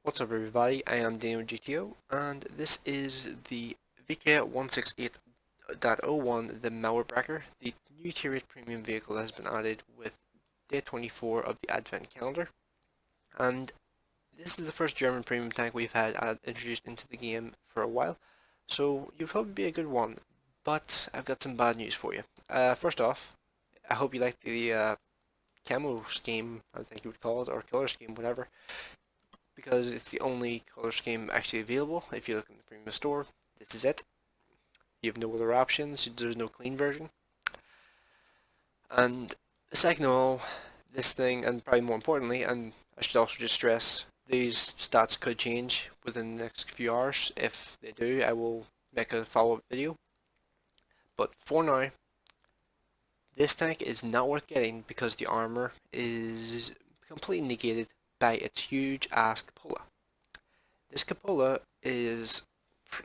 What's up everybody, I am DeanoGTO and this is the VK168.01, the Mauerbrecher, the new tier 8 premium vehicle that has been added with day 24 of the Advent calendar. And this is the first German premium tank we've had introduced into the game for a while, so you'll probably be a good one, but I've got some bad news for you. First off, I hope you like the camo scheme, I think you would call it, or color scheme, whatever, because it's the only color scheme actually available. If you look in the premium store, this is it. You have no other options, there's no clean version. And second of all, this thing, and probably more importantly, and I should also just stress, these stats could change within the next few hours. If they do, I will make a follow-up video. But for now, this tank is not worth getting because the armor is completely negated by its huge ass cupola. This cupola is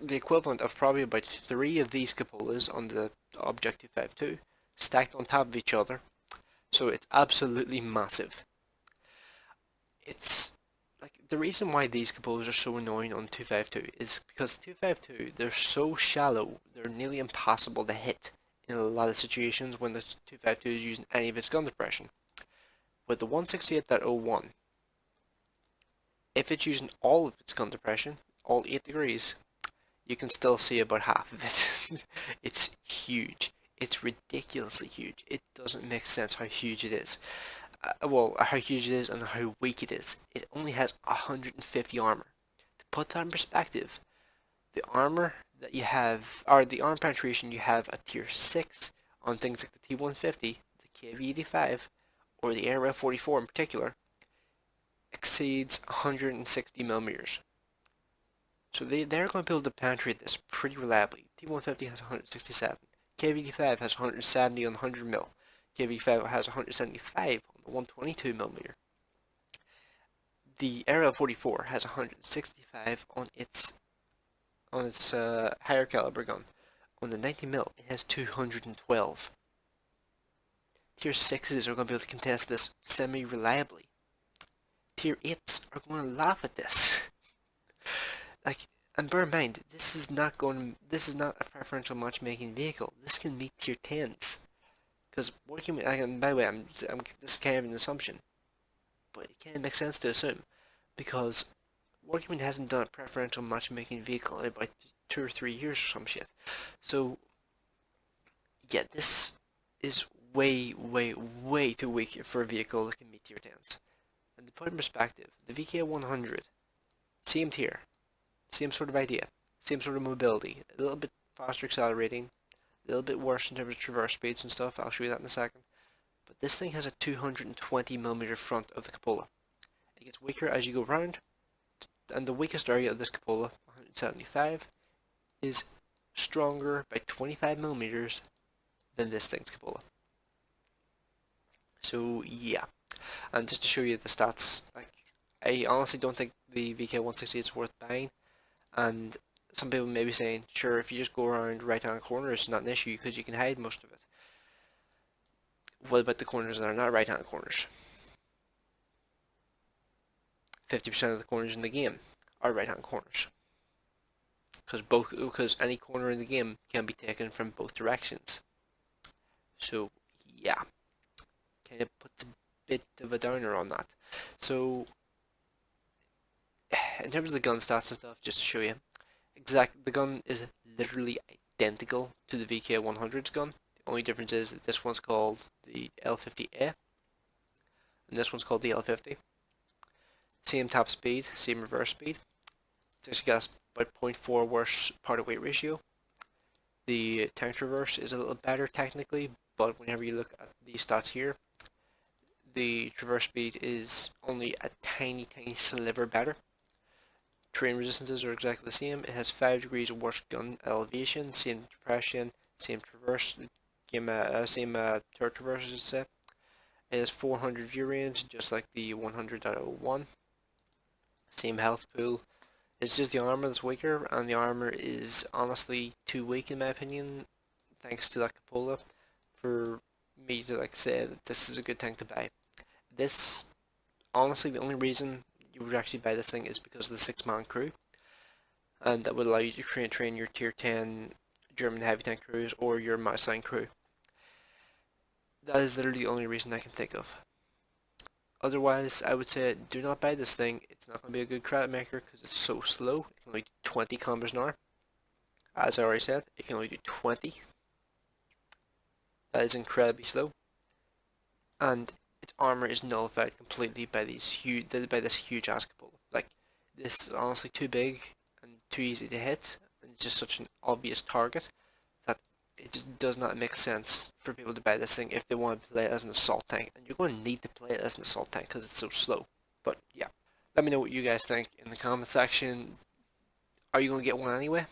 the equivalent of probably about 3 of these cupolas on the Object 252 stacked on top of each other, so it's absolutely massive. It's like the reason why these cupolas are so annoying on 252 is because the 252, they're so shallow, they're nearly impossible to hit in a lot of situations when the 252 is using any of its gun depression. With the 168.01, if it's using all of its gun depression, all 8 degrees, you can still see about half of it. It's huge. It's ridiculously huge. It doesn't make sense how huge it is. Well, how huge it is and how weak it is. It only has 150 armor. To put that in perspective, the armor that you have, or the armor penetration you have at tier 6 on things like the T150, the KV85, or the ARL 44 in particular, exceeds 160 millimeters. So they're going to be able to penetrate this pretty reliably. T150 has 167. KV5 has 170 on the 100 mil. KV5 has 175 on the 122 millimeter. The ARL 44 has 165 on its higher caliber gun. On the 90 mil, it has 212. Tier 6s are going to be able to contest this semi-reliably. Tier 8s are going to laugh at this. Like, and bear in mind, this is not a preferential matchmaking vehicle. This can meet tier 10s. Because working with, and by the way, this is kind of an assumption, but it kind of makes sense to assume, because Workman hasn't done a preferential matchmaking vehicle in about 2 or 3 years or some shit. So, yeah, this is way, way, way too weak for a vehicle that can meet tier 10s. And to put in perspective, the VK100, same tier, same sort of idea, same sort of mobility, a little bit faster accelerating, a little bit worse in terms of traverse speeds and stuff, I'll show you that in a second. But this thing has a 220mm front of the cupola. It gets weaker as you go round, and the weakest area of this cupola, 175, is stronger by 25mm than this thing's cupola. So yeah, and just to show you the stats, like, I honestly don't think the VK160 is worth buying, and some people may be saying, sure, if you just go around right-hand corners, it's not an issue because you can hide most of it. What about the corners that are not right-hand corners? 50% of the corners in the game are right-hand corners. Because any corner in the game can be taken from both directions. So yeah, kind of puts a bit of a downer on that. So in terms of the gun stats and stuff, just to show you, the gun is literally identical to the VK100's gun. The only difference is that this one's called the L50A, and this one's called the L50. Same top speed, same reverse speed. It's actually got about 0.4 worse part of weight ratio. The tank traverse is a little better technically, but whenever you look at these stats here, the traverse speed is only a tiny sliver better. Terrain resistances are exactly the same. It has 5 degrees worse gun elevation, same depression, same traverse, same turret traverse, I should say. It has 400 view range, just like the 100.01. Same health pool. It's just the armor that's weaker, and the armor is honestly too weak in my opinion, thanks to that cupola, for me to like say that this is a good tank to buy. This, honestly, the only reason you would actually buy this thing is because of the 6-man crew, and that would allow you to train your tier 10 German heavy tank crews or your Mauerbrecher crew. That is literally the only reason I can think of. Otherwise, I would say do not buy this thing. It's not going to be a good credit maker because it's so slow. It can only do 20 kilometers an hour. As I already said, it can only do 20. That is incredibly slow. And its armor is nullified completely by this huge ass catapult. Like, this is honestly too big and too easy to hit, and it's just such an obvious target that it just does not make sense for people to buy this thing if they want to play it as an assault tank. And you're going to need to play it as an assault tank because it's so slow. But yeah, let me know what you guys think in the comment section. Are you going to get one anyway?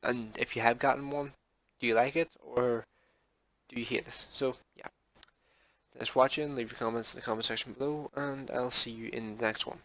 And if you have gotten one, do you like it or do you hate it? So yeah, thanks for watching. Leave your comments in the comment section below, and I'll see you in the next one.